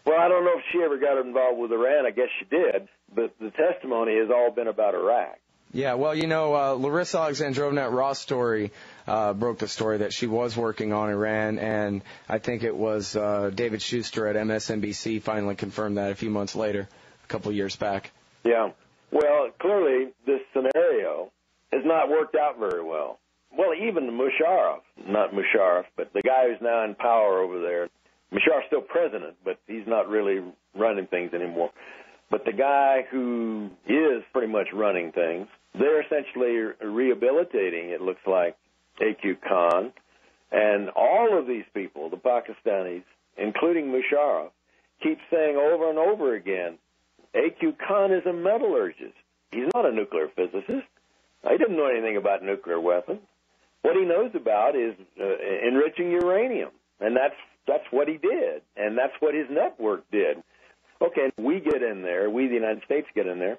Well, I don't know if she ever got involved with Iran. I guess she did, but the testimony has all been about Iraq. Yeah, well, you know, Larissa Alexandrovna at Raw Story broke the story that she was working on Iran, and I think it was David Schuster at MSNBC finally confirmed that a few months later, a couple of years back. Yeah. Well, clearly this scenario has not worked out very well. Well, even Musharraf, not Musharraf, but the guy who's now in power over there, Musharraf's still president, but he's not really running things anymore. But the guy who is pretty much running things, they're essentially rehabilitating, it looks like, A.Q. Kahn. And all of these people, the Pakistanis, including Musharraf, keep saying over and over again, A.Q. Kahn is a metallurgist. He's not a nuclear physicist. He didn't know anything about nuclear weapons. What he knows about is enriching uranium, and that's what he did, and that's what his network did. Okay, we get in there, we, the United States, get in there,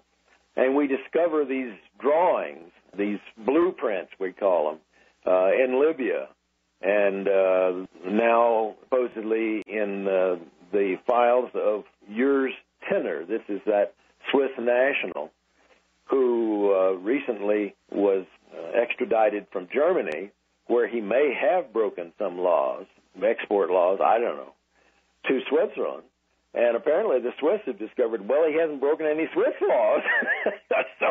and we discover these drawings, these blueprints, we call them, in Libya, and now supposedly in the files of George Tenet. This is that Swiss national who recently was extradited from Germany, where he may have broken some laws, export laws, I don't know, to Switzerland. And apparently the Swiss have discovered, well, he hasn't broken any Swiss laws. So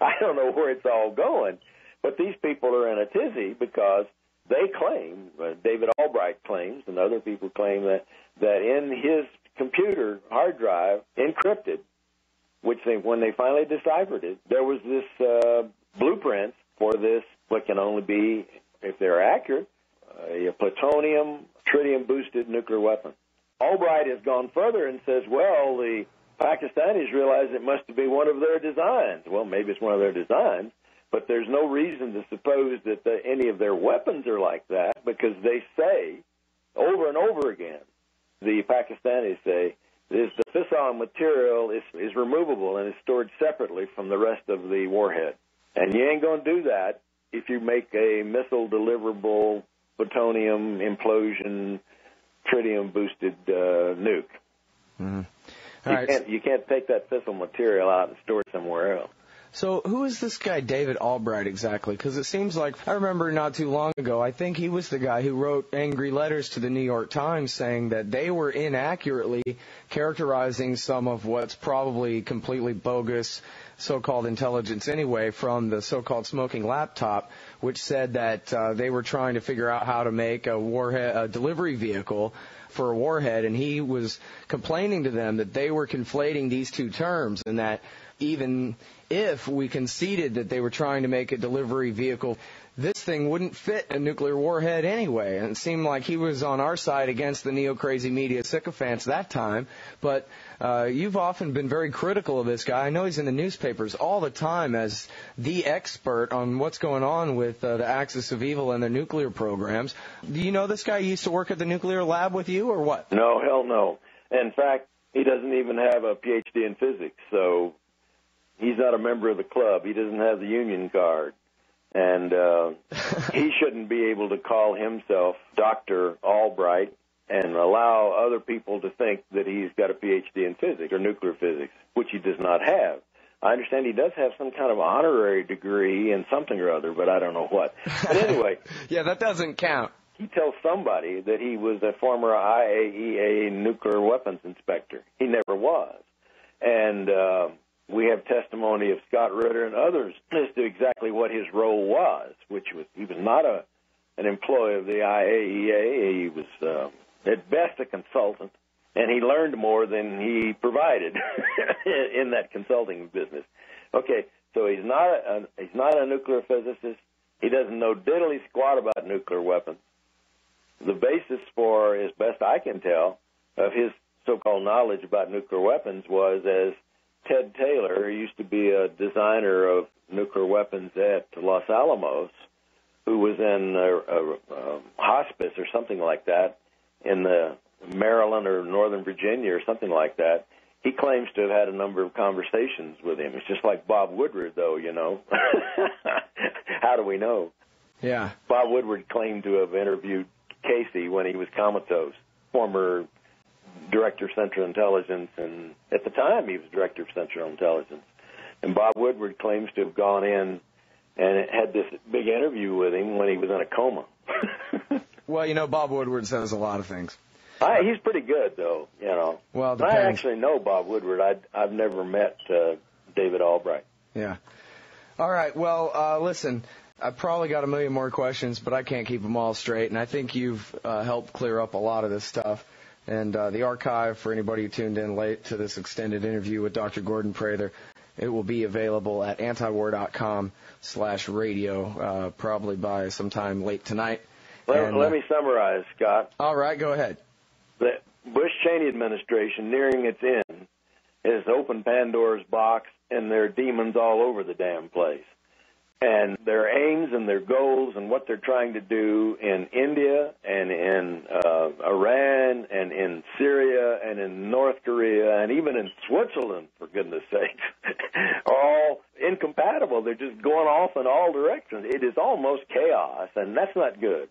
I don't know where it's all going. But these people are in a tizzy because they claim, David Albright claims, and other people claim that in his computer hard drive, encrypted, which when they finally deciphered it, there was this blueprint for this, what can only be, if they're accurate, a plutonium, tritium-boosted nuclear weapon. Albright has gone further and says, well, the Pakistanis realize it must be one of their designs. Well, maybe it's one of their designs, but there's no reason to suppose that any of their weapons are like that, because they say over and over again, the Pakistanis say, the fissile material is removable and is stored separately from the rest of the warhead. And you ain't going to do that if you make a missile-deliverable plutonium implosion tritium-boosted nuke. Mm-hmm. You can't take that fissile material out and store it somewhere else. So who is this guy David Albright exactly? Because it seems like, I remember not too long ago, I think he was the guy who wrote angry letters to the New York Times saying that they were inaccurately characterizing some of what's probably completely bogus so-called intelligence anyway from the so-called smoking laptop, which said that they were trying to figure out how to make a warhead, a delivery vehicle for a warhead, and he was complaining to them that they were conflating these two terms, and that even if we conceded that they were trying to make a delivery vehicle, this thing wouldn't fit a nuclear warhead anyway. And it seemed like he was on our side against the neo-crazy media sycophants that time. But you've often been very critical of this guy. I know he's in the newspapers all the time as the expert on what's going on with the axis of evil and the nuclear programs. Do you know this guy used to work at the nuclear lab with you, or what? No, hell no. In fact, he doesn't even have a Ph.D. in physics, so he's not a member of the club. He doesn't have the union card. And he shouldn't be able to call himself Dr. Albright and allow other people to think that he's got a Ph.D. in physics or nuclear physics, which he does not have. I understand he does have some kind of honorary degree in something or other, but I don't know what. But anyway. Yeah, that doesn't count. He tells somebody that he was a former IAEA nuclear weapons inspector. He never was. And we have testimony of Scott Ritter and others as to exactly what his role was, which was he was not an employee of the IAEA. He was, at best, a consultant, and he learned more than he provided in that consulting business. Okay, so he's not a nuclear physicist. He doesn't know diddly squat about nuclear weapons. The basis for, as best I can tell, of his so-called knowledge about nuclear weapons was as Ted Taylor, who used to be a designer of nuclear weapons at Los Alamos, who was in a hospice or something like that in the Maryland or Northern Virginia or something like that. He claims to have had a number of conversations with him. It's just like Bob Woodward, though, you know. How do we know? Yeah. Bob Woodward claimed to have interviewed Casey when he was comatose, former Director of Central Intelligence, and at the time he was Director of Central Intelligence. And Bob Woodward claims to have gone in and had this big interview with him when he was in a coma. Well, you know, Bob Woodward says a lot of things. He's pretty good, though, you know. Well, I actually know Bob Woodward. I've never met David Albright. Yeah. All right. Well, listen, I've probably got a million more questions, but I can't keep them all straight, and I think you've helped clear up a lot of this stuff. And the archive, for anybody who tuned in late to this extended interview with Dr. Gordon Prather, it will be available at antiwar.com/radio, probably by sometime late tonight. Let me summarize, Scott. All right, go ahead. The Bush-Cheney administration, nearing its end, has opened Pandora's box, and there are demons all over the damn place. And their aims and their goals and what they're trying to do in India and in Iran and in Syria and in North Korea and even in Switzerland, for goodness sake, are all incompatible. They're just going off in all directions. It is almost chaos, and that's not good.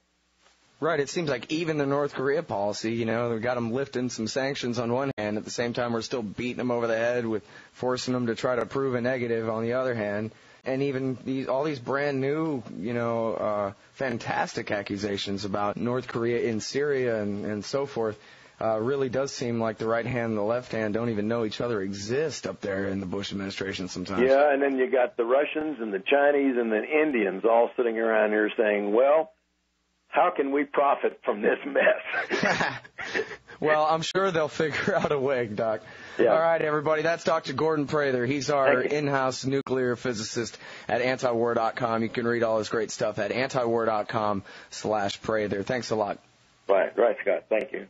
Right. It seems like even the North Korea policy, you know, we've got them lifting some sanctions on one hand. At the same time, we're still beating them over the head with forcing them to try to prove a negative on the other hand. And even all these brand new, you know, fantastic accusations about North Korea in Syria and so forth really does seem like the right hand and the left hand don't even know each other exist up there in the Bush administration sometimes. Yeah, and then you got the Russians and the Chinese and the Indians all sitting around here saying, well, how can we profit from this mess? Well, I'm sure they'll figure out a way, Doc. Yeah. All right, everybody, that's Dr. Gordon Prather. He's our in-house nuclear physicist at antiwar.com. You can read all his great stuff at antiwar.com/Prather. Thanks a lot. Right, Scott. Thank you.